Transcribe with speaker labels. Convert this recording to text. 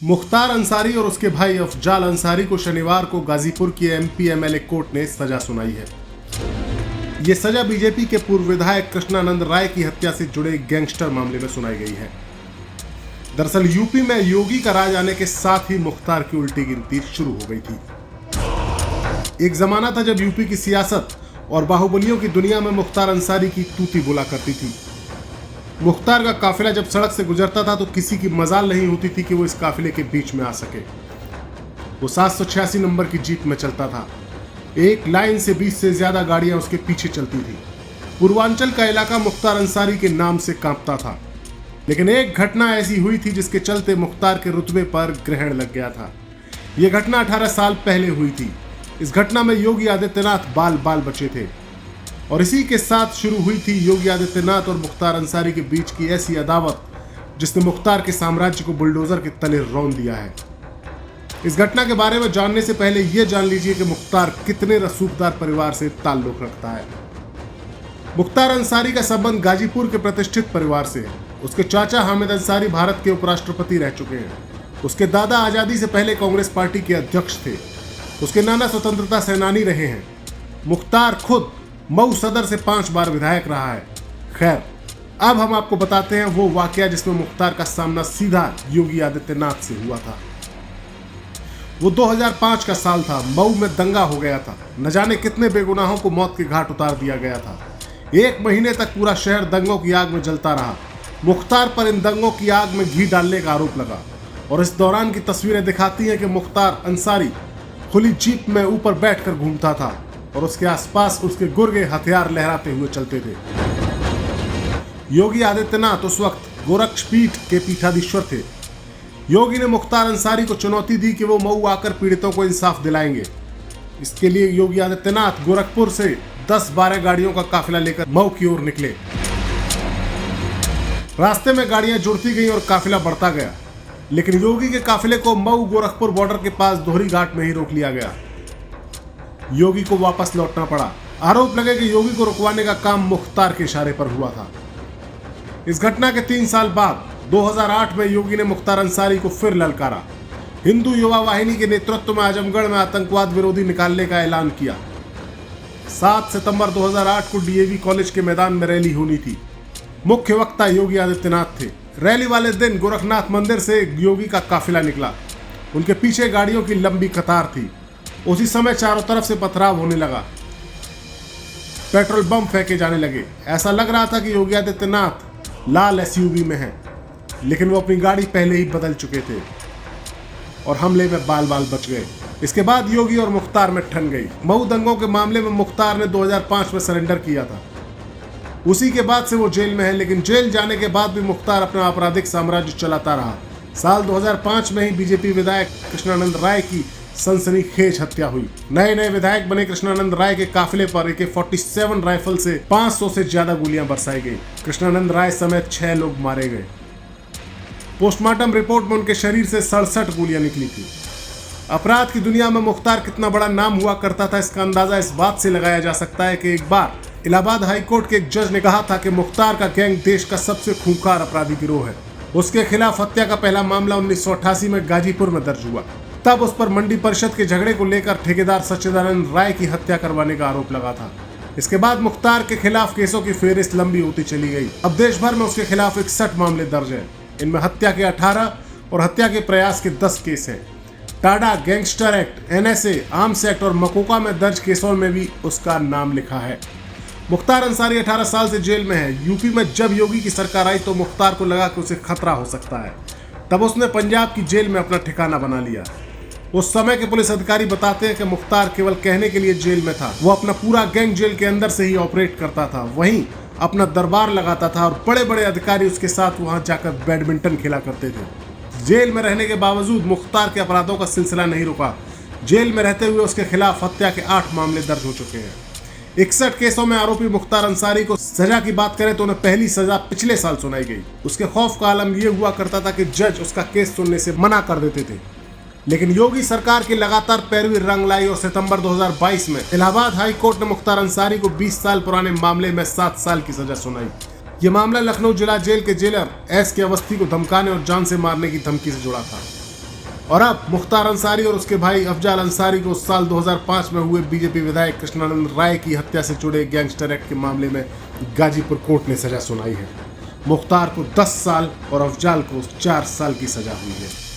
Speaker 1: मुख्तार अंसारी और उसके भाई अफजाल अंसारी को शनिवार को गाजीपुर की एमपी एमएलए कोर्ट ने सजा सुनाई है। ये सजा बीजेपी के पूर्व विधायक कृष्णानंद राय की हत्या से जुड़े गैंगस्टर मामले में सुनाई गई है। दरअसल यूपी में योगी का राज आने के साथ ही मुख्तार की उल्टी गिनती शुरू हो गई थी। एक जमाना था जब यूपी की सियासत और बाहुबलियों की दुनिया में मुख्तार अंसारी की तूती बोला करती थी। मुख्तार का काफिला जब सड़क से गुजरता था तो किसी की मजाल नहीं होती थी कि वो इस काफिले के बीच में आ सके। वो 786 नंबर की जीप में चलता था। एक लाइन से 20 से ज्यादा गाड़ियां उसके पीछे चलती थी। पूर्वांचल का इलाका मुख्तार अंसारी के नाम से कांपता था। लेकिन एक घटना ऐसी हुई थी जिसके चलते मुख्तार के रुतबे पर ग्रहण लग गया था। यह घटना 18 साल पहले हुई थी। इस घटना में योगी आदित्यनाथ बाल बाल बचे थे और इसी के साथ शुरू हुई थी योगी आदित्यनाथ और मुख्तार अंसारी के बीच की ऐसी अदावत जिसने मुख्तार के साम्राज्य को बुलडोजर के तले रौंद दिया है। इस घटना के बारे में जानने से पहले यह जान लीजिए कि मुख्तार कितने रसूखदार परिवार से ताल्लुक रखता है। मुख्तार अंसारी का संबंध गाजीपुर के प्रतिष्ठित परिवार से है। उसके चाचा हामिद अंसारी भारत के उपराष्ट्रपति रह चुके हैं। उसके दादा आजादी से पहले कांग्रेस पार्टी के अध्यक्ष थे। उसके नाना स्वतंत्रता सेनानी रहे हैं। मुख्तार खुद मऊ सदर से 5 बार विधायक रहा है। खैर, अब हम आपको बताते हैं वो वाकया जिसमें मुख्तार का सामना सीधा योगी आदित्यनाथ से हुआ था। वो 2005 का साल था। मऊ में दंगा हो गया था। न जाने कितने बेगुनाहों को मौत के घाट उतार दिया गया था। 1 महीने तक पूरा शहर दंगों की आग में जलता रहा। मुख्तार पर इन दंगों की आग में घी डालने का आरोप लगा और इस दौरान की तस्वीरें दिखाती हैं कि मुख्तार अंसारी खुली जीप में ऊपर बैठकर घूमता था और उसके आसपास उसके गुर्गे हथियार लहराते हुए चलते थे। योगी आदित्यनाथ उस वक्त गोरक्षपीठ के पीठाधीश्वर थे। योगी ने मुख्तार अंसारी को चुनौती दी कि वो मऊ आकर पीड़ितों को इंसाफ दिलाएंगे। इसके लिए योगी आदित्यनाथ गोरखपुर से 10-12 गाड़ियों का काफिला लेकर मऊ की ओर निकले। रास्ते में गाड़ियां जुड़ती गईं और काफिला बढ़ता गया, लेकिन योगी के काफिले को मऊ गोरखपुर बॉर्डर के पास दोहरी घाट में ही रोक लिया गया। योगी को वापस लौटना पड़ा। आरोप लगे कि योगी को रुकवाने का काम मुख्तार के इशारे पर हुआ था। इस घटना के 3 साल बाद 2008 में योगी ने मुख्तार अंसारी को फिर ललकारा। हिंदू युवा वाहिनी के नेतृत्व में आजमगढ़ में आतंकवाद विरोधी निकालने का ऐलान किया। 7 सितंबर 2008 को डीएवी कॉलेज के मैदान में रैली होनी थी। मुख्य वक्ता योगी आदित्यनाथ थे। रैली वाले दिन गोरखनाथ मंदिर से योगी का काफिला निकला। उनके पीछे गाड़ियों की लंबी कतार थी। उसी समय चारों तरफ से पथराव होने लगा। पेट्रोल बम फेंके जाने लगे। ऐसा लग रहा था कि योगी आदित्यनाथ लाल एसयूवी में हैं, लेकिन वो अपनी गाड़ी पहले ही बदल चुके थे और हमले में बाल बाल बच गए। इसके बाद योगी और मुख्तार में ठन गई। मऊ दंगों के मामले में मुख्तार ने 2005 में सरेंडर किया था। उसी के बाद से वो जेल में है, लेकिन जेल जाने के बाद भी मुख्तार अपना आपराधिक साम्राज्य चलाता रहा। साल 2005 में ही बीजेपी विधायक कृष्णानंद राय की सनसनीखेज हत्या हुई। नए विधायक बने कृष्णानंद राय के काफिले पर AK-47 राइफल से 500 से ज्यादा गोलियां बरसाई गई। कृष्णानंद राय समेत 6 लोग मारे गए। पोस्टमार्टम रिपोर्ट में उनके शरीर से 67 गोलियां निकली थी। अपराध की दुनिया में मुख्तार कितना बड़ा नाम हुआ करता था, इसका अंदाजा इस बात से लगाया जा सकता है कि एक बार इलाहाबाद हाईकोर्ट के एक जज ने कहा था कि मुख्तार का गैंग देश का सबसे खूंखार अपराधी गिरोह है। उसके खिलाफ हत्या का पहला मामला 1988 में गाजीपुर में दर्ज हुआ। तब उस पर मंडी परिषद के झगड़े को लेकर ठेकेदार सच्चिदानंद राय की हत्या करवाने का आरोप लगा था। इसके बाद मुख्तार के खिलाफ केसों की फेहरिस्त लंबी होती चली गई। अब देश भर में उसके खिलाफ 61 मामले दर्ज हैं। इनमें हत्या के 18 और हत्या के प्रयास के 10 केस हैं। Tada, gangster act, NSA, arms act और मकोका में दर्ज केसों में भी उसका नाम लिखा है। मुख्तार अंसारी 18 साल से जेल में है। यूपी में जब योगी की सरकार आई तो मुख्तार को लगा कि उसे खतरा हो सकता है। तब उसने पंजाब की जेल में अपना ठिकाना बना लिया। उस समय के पुलिस अधिकारी बताते हैं कि मुख्तार केवल कहने के लिए जेल में था। वो अपना पूरा गैंग जेल के अंदर से ही ऑपरेट करता था। वहीं अपना दरबार लगाता था और बड़े बड़े अधिकारी उसके साथ वहां जाकर बैडमिंटन खेला करते थे। जेल में रहने के बावजूद मुख्तार के अपराधों का सिलसिला नहीं रुका। जेल में रहते हुए उसके खिलाफ हत्या के 8 मामले दर्ज हो चुके हैं। 61 केसों में आरोपी मुख्तार अंसारी को सजा की बात करें तो उन्हें पहली सजा पिछले साल सुनाई गई। उसके खौफ का आलम यह हुआ करता था कि जज उसका केस सुनने से मना कर देते थे। लेकिन योगी सरकार की लगातार पैरवी रंग लाई और सितंबर 2022 में इलाहाबाद हाई कोर्ट ने मुख्तार अंसारी को 20 साल पुराने मामले में 7 साल की सजा सुनाई। ये मामला लखनऊ जिला जेल के जेलर एस के अवस्थी को धमकाने और जान से मारने की धमकी से जुड़ा था। और अब मुख्तार अंसारी और उसके भाई अफजाल अंसारी को साल 2005 में हुए बीजेपी विधायक कृष्णानंद राय की हत्या से जुड़े गैंगस्टर एक्ट के मामले में गाजीपुर कोर्ट ने सजा सुनाई है। मुख्तार को 10 साल और अफजाल को 4 साल की सजा हुई है।